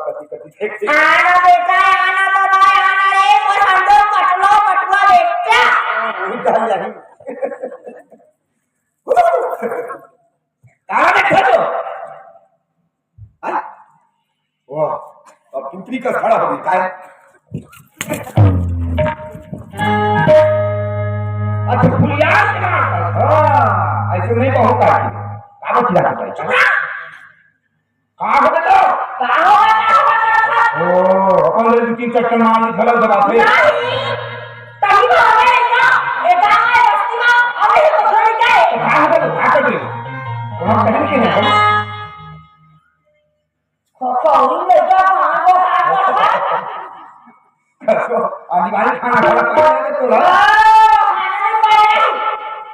आना बेटा आना तो भाई आना रे मोर हंडो कटलो कटवा बेटा उधर जाही कहां बैठे हो हां वो अब पुत्री का खड़ा हो गई काय अच्छा फुलिया हां ऐसे नहीं कहूं का कागज ला के कहां हो बेटा कहां हो ओ अपन ले तीन चक्कर मार निकल दबा से तभी तो हमें ना एटा में बस्ती में अबे तो छोड़ गए कहां हो कहां कर वहां कहीं के नहीं खोखो ले जा कहां को कसो आदिवासी खाना वाला खाने तो ला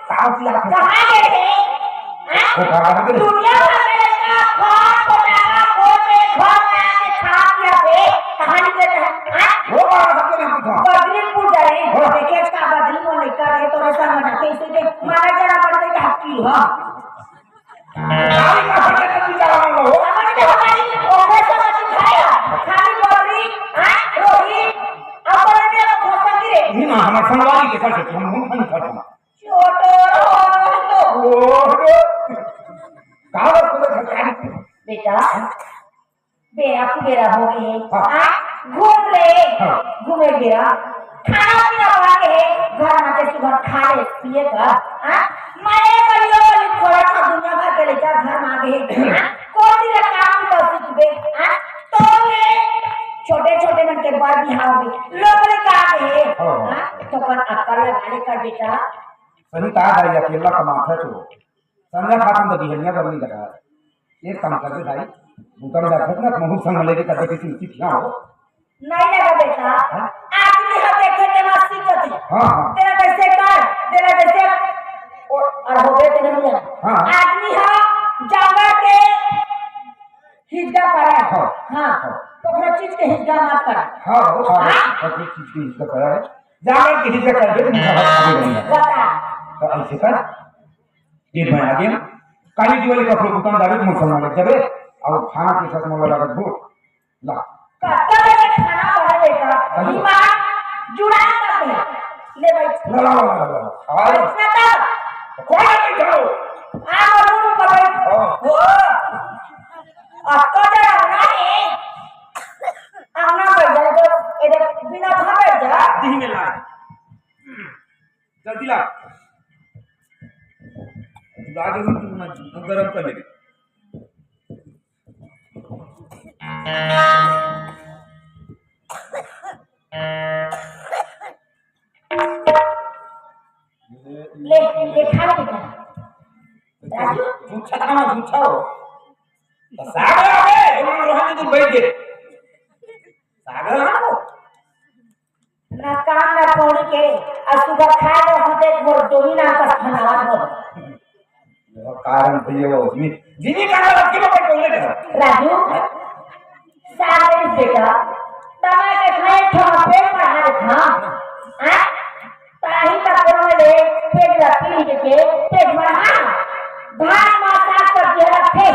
कहां से ला कहां गए हैं वो कहां गए दुनिया में का खाट बनाना कोटे घर में आके खा लिया पे कहानी के वो कहां से नहीं पूछा बद्रीपुर जाए देखे का बद्री को लेकर है तो ऐसा मना कैसे दे मारा जरा पड़ते का हकी हां गाड़ी का फटे तो चला लो हमारे तो हमारी ओरे से मत खाया खाली बद्री हां रोही अपन ने खोसा गिरे नहीं ना हमारे संगवारी के साथ हम नहीं करते छोटो तो ओ कहां को बेटा बेरा को बेरा हो गए हां घूम ले घूमे बेरा खाना पीना बना के घर में के सुबह खा ले पिए का हां मैं कलियो वाली थोड़ा सा दुनिया भर के लेकर घर में आ गए कौन सी काम तो सीखबे हां तो ये छोटे छोटे मन के बार भी हां लोग ने कहा है हां तो पर अकल लगाने का बेटा सनी कहा भाई अकेला कमाता तो संध्या खातम तो बिहनिया करनी लगा एक काम कर दे भाई बुका में रखत ना महू संग लेके कर दे किसी क्या हो नहीं लगा बेटा आदमी हम देखे के मस्ती करती हां तेरा कैसे कर तेरा कैसे और हो गए तेरे में हां आदमी हम जगह के हिस्सा करा हां तो हर चीज के हिस्सा मत कर हां वो हर चीज की हिस्सा करा है जगह के हिस्सा कर दे बता तो ऐसे कर ये मैं आ गया काली जी वाले कपड़े दुकानदार को मुसलमान लग जावे और खाना के साथ मोला लगा भूख ला कत्ता में खाना बना बेटा ईमान जुड़ा कर दे ले भाई ला ला ला और इतना तो कौन बैठो आ रूम पर बैठ हो अब तो जरा ना है आना बैठ जाए तो इधर बिना खा बैठ जा दी में ला जल्दी ला आगे में गरम कर ले ले ले खा ले बेटा राजू झूठा खाना झूठा हो तो सागर आवे हम रोहन तुम बैठ गए सागर आओ ना काम ना पौड़ी के आज सुबह खाए तो होते मोर दोही ना का खाना हो वो कारण भैया वो जिनी का लग के बैठ बोले राजू सारे बेटा तमे के खाए थोड़ा पेट बढ़ा दे हां हां ताही का कोन में ले पेट रखी के पेट बढ़ा भात माता कर दिया रखे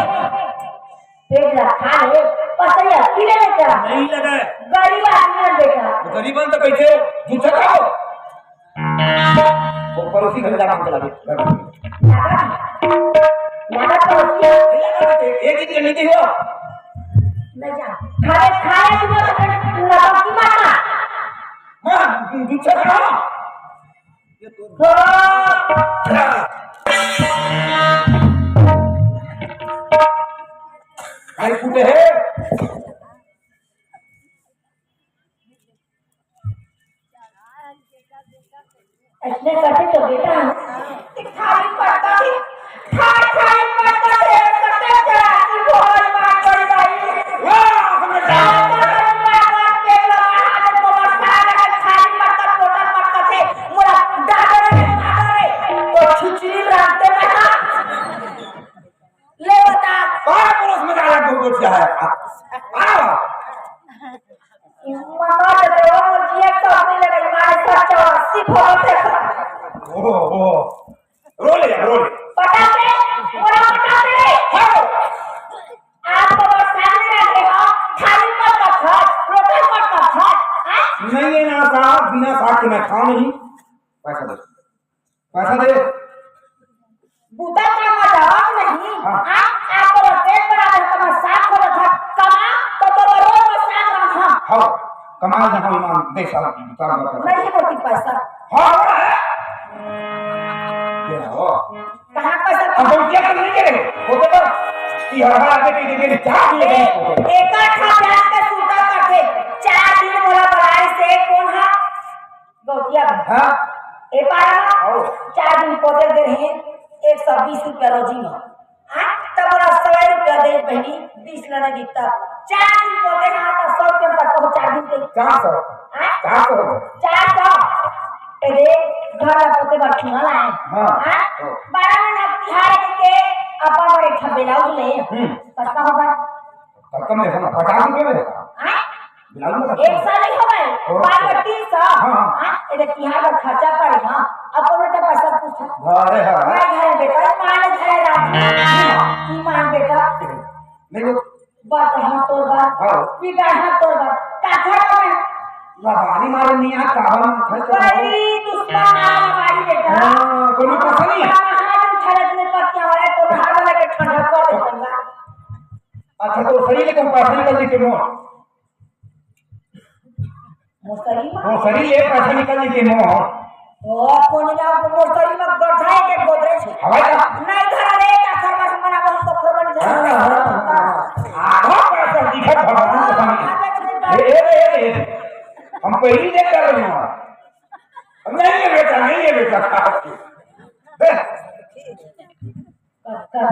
पेट रखा ले पसैया किले में चला नहीं लगा गरीब आदमी बेटा गरीबन तो कैसे झूठा खाओ वो पड़ोसी घर जाना चला गया लगा तो एक ही नहीं दी हो ले जा खाए खाए तुम लगा की माता हां झूठा खाओ ये तो भाई फूटे है ऐसे करते तो बेटा खाली पड़ता थी खाली पड़ता थे करते चला की बोल मार पड़ गई वाह हमें क्या है ओ रोले पटाखे हाँ आप तो बस सामने रखे हो खाली पर का खर्च रोटे पर का खर्च नहीं है ना साहब बिना साग के मैं खा नहीं पैसा दे बुदा का मजाक नहीं हाँ। आप तो पेट बड़ा है तो साग को रखा कमा तो रोज साग रखा हाँ कमाल जहाँ ईमान दे साला काम कर नहीं होती पैसा हाँ क्या हो कहाँ पैसा अब हम क्या कर नहीं करेंगे होते तो कि हर आगे के चार ले एक खा ब्याज का सूता करके 4 दिन मोला बड़ाई से कौन है गौतिया हाँ ए पारा 4 दिन पोते दे रहे 120 रुपया रोजी में तब मोला 100 रुपया दे बहनी 20 लेने दिखता 4 दिन पोते ना तो 100 रुपया तक तो 4 दिन के 400 ए घर ला पोते बाकी ना लाए हाँ 12 महीना तिहार के अपन बड़े ठबेलाऊ ले पता होगा कम है ना 50 रुपए में बिलाल में एक साल ही हो गए बार 300 हां ये तिहार का खर्चा पड़े ना अपन बेटा पैसा पूछा अरे हां घर बेटा मान घर रात की मान बेटा नहीं वो बात हां तो बात बिगा हां तो बात काखड़ा में लबानी मारे नहीं आ कावन खर्चा बड़ी दुश्मन हमारी बेटा हां कोई पैसा नहीं है खर्च में पर क्या हो रहा है तो बाहर वाला के ठंडा कर देगा अच्छा तो सही लेकिन पैसा निकल के मोह मोसरी ले पैसा निकल के मोह ओ कोनी ना मोसरी में गठाई के गोदरे छे हवाई का नहीं धरा रे का खरबा मना बहुत तो खरबन जा आधा पैसा दिखत भगवान के सामने ए हम पहली देख कर रहे हैं हम नहीं है बेटा का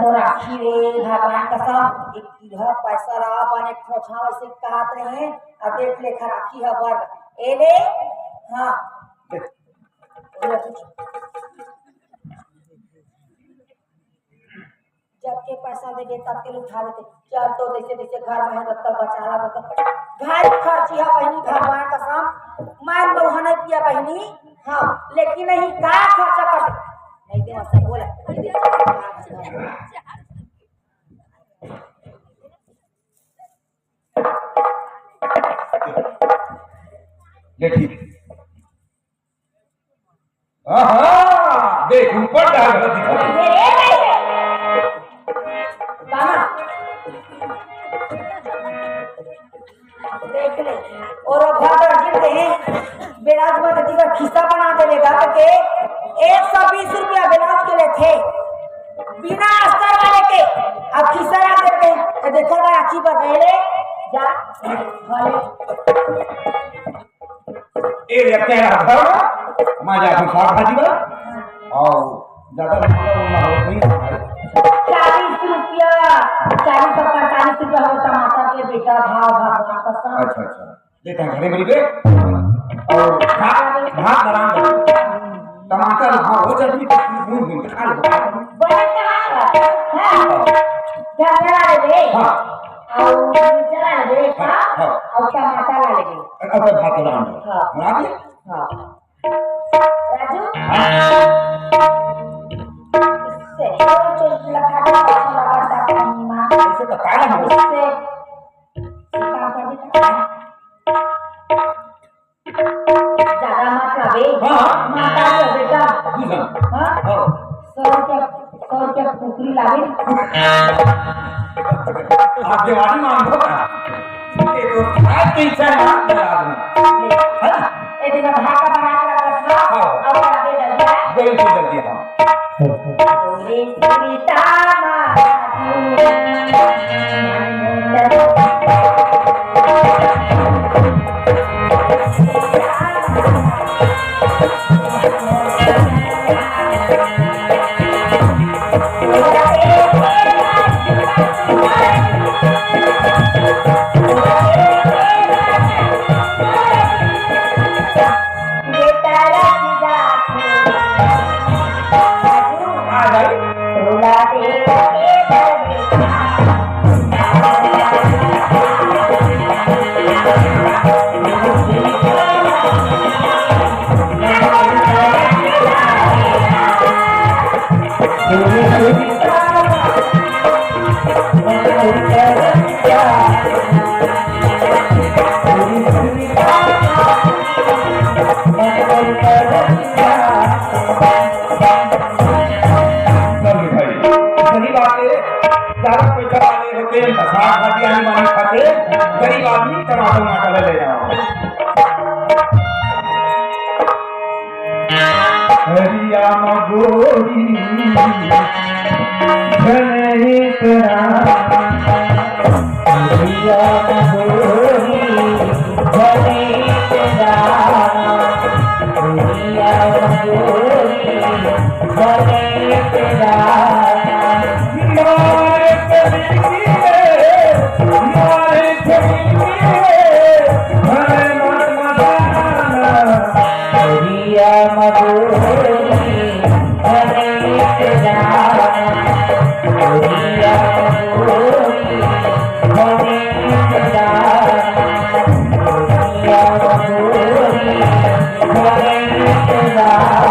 तो राखी रे भगवान कसम एक किलो पैसा रहा बने खोछा वैसे कहत रहे अब देख लेखा राखी है बर ए ले हां जब के पैसा देगे तब के उठा लेते चल तो जैसे घर में है तब बचा ला तो घर खर्च है बहनी भगवान कसम मान लो हने पिया बहनी हां लेकिन नहीं का खर्चा कर नहीं दे मत बोला ये ठीक आहा देख ऊपर डाल रहा दिखा देख ले और घर गिरते हैं बेलाज में गति का खिस्सा बना देगा के 120 रुपया बेलाज के लिए थे बिना अस्तर वाले के अब खिस्सा ना देते हैं देखो ना राखी पर पहले जा वाले ए लगता है घर में जा हम साग भाजी बना और ज्यादा ना हो नहीं 40 रुपया 40 और 45 रुपया हो टमाटर के बेटा भाव भगवान कसम अच्छा देते हैं घरे मेरी पे और भात बनाएंगे टमाटर हाँ हो चटनी भून खा लो बड़े कहां हां जरा ले हाँ और जरा ले हाँ और टमाटर ला ले अब भात बनाएंगे हाँ बना दिए हाँ राजू इससे तो लगा दे मां ऐसे तो काला है इससे काम कर दे ज्यादा मत लगे हाँ माता जो बेटा दूसरा हाँ 100 रुपया कुकरी लागे आप दिवाली मांगो ना ये तो आज की इच्छा है ना ए दिन भाका बना के रखा और आगे जल्दी जल्दी हाँ रे सीता मा गरीब आदमी टमाटर माटर ले जाओ। हरिया मगोरी घने तेरा हरिया मगोरी घने तेरा हरिया मगोरी घने तेरा मारे कभी मारे कभी घने हरिया मगोरी घने तेरा हरिया मगोरी घने तेरा हरिया मगोरी घने तेरा हरिया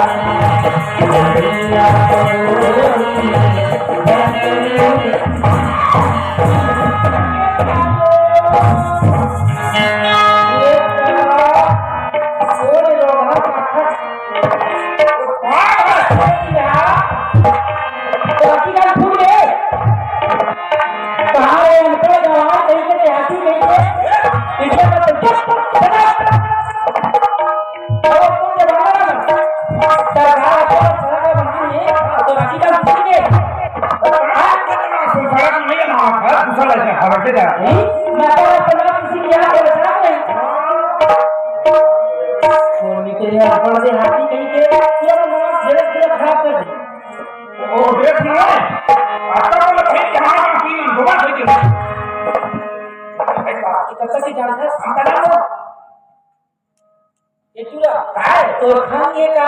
मगोरी तो खाने का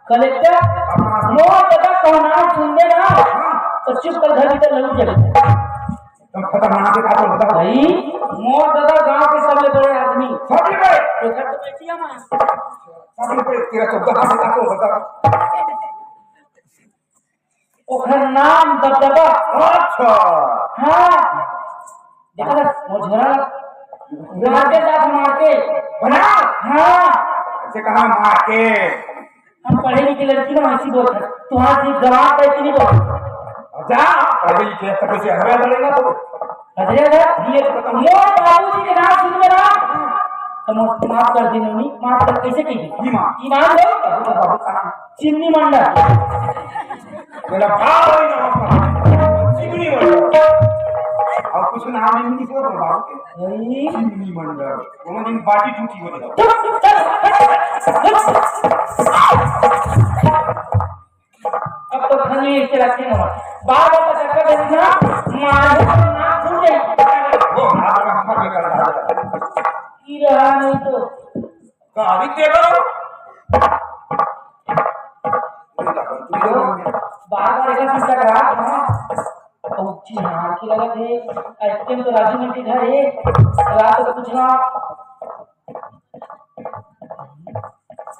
कलेक्टर मोर दादा कहना सुन दे ना तो चुप कर घर भीतर लग जाए। तुम खतरनाक है का बता भाई मोर दादा गांव के सबसे बड़े आदमी सबसे बड़े तो घर तो बेटिया मां सबसे बड़े तेरा 14 साल का बता ओखर नाम दबदबा। अच्छा हां देखा मोझरा राजे जात मार के बना हां ऐसे कहा मार के हम पढ़े लिखे लड़की को ऐसी बोल रहे तुम्हारी गवाह पैसे नहीं बोल जा पढ़े लिखे तब से हमें बोलेगा तो हजरेगा ये मोर बाबूजी के नाम सुन मेरा तो माफ कर दी नहीं माफ कर कैसे कही ईमान लो बाबू का नाम चिन्नी मंडल मेरा भाई ना चिन्नी मंडल और कुछ नाम नहीं किसी को बाबू के चिन्नी मंडल वो दिन बाटी टूटी हो गई अब तो खाली ऐसे रखते हैं बार बार चक्कर देखना मार ना छूटे वो हमारा हम कर रहा की रहा नहीं तो गाड़ी देखो बार बार ऐसा चिंता करा औची हां की लगा थे आइटम तो राजू ने के घर है रात को पूछना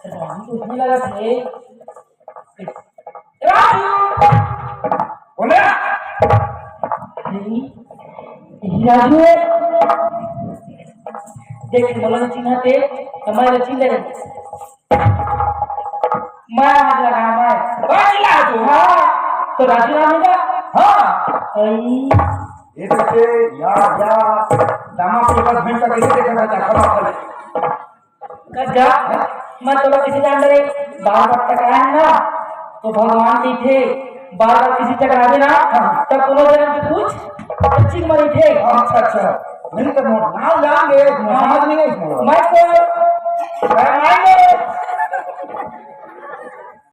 राजू तो उसने लगा थे राजू बोले राजू देख बोलना चिन्ह थे हमारे चिन्ह मैं हाथ लगाया मैं बड़ा तू हाँ तो राजीनामे का हाँ आई ये सबसे यार दामाद के पास भैंस का कैसे देखा था खबर कर कच्चा मैं तो लोग किसी जान रहे बार बार टकराए ना तो भगवान जी थे बार बार किसी टकरा देना तब पुनर्जन्म की पूछ बच्ची मरी थे अच्छा अच्छा नहीं तो नाम जान गए समझ नहीं गए मैं तो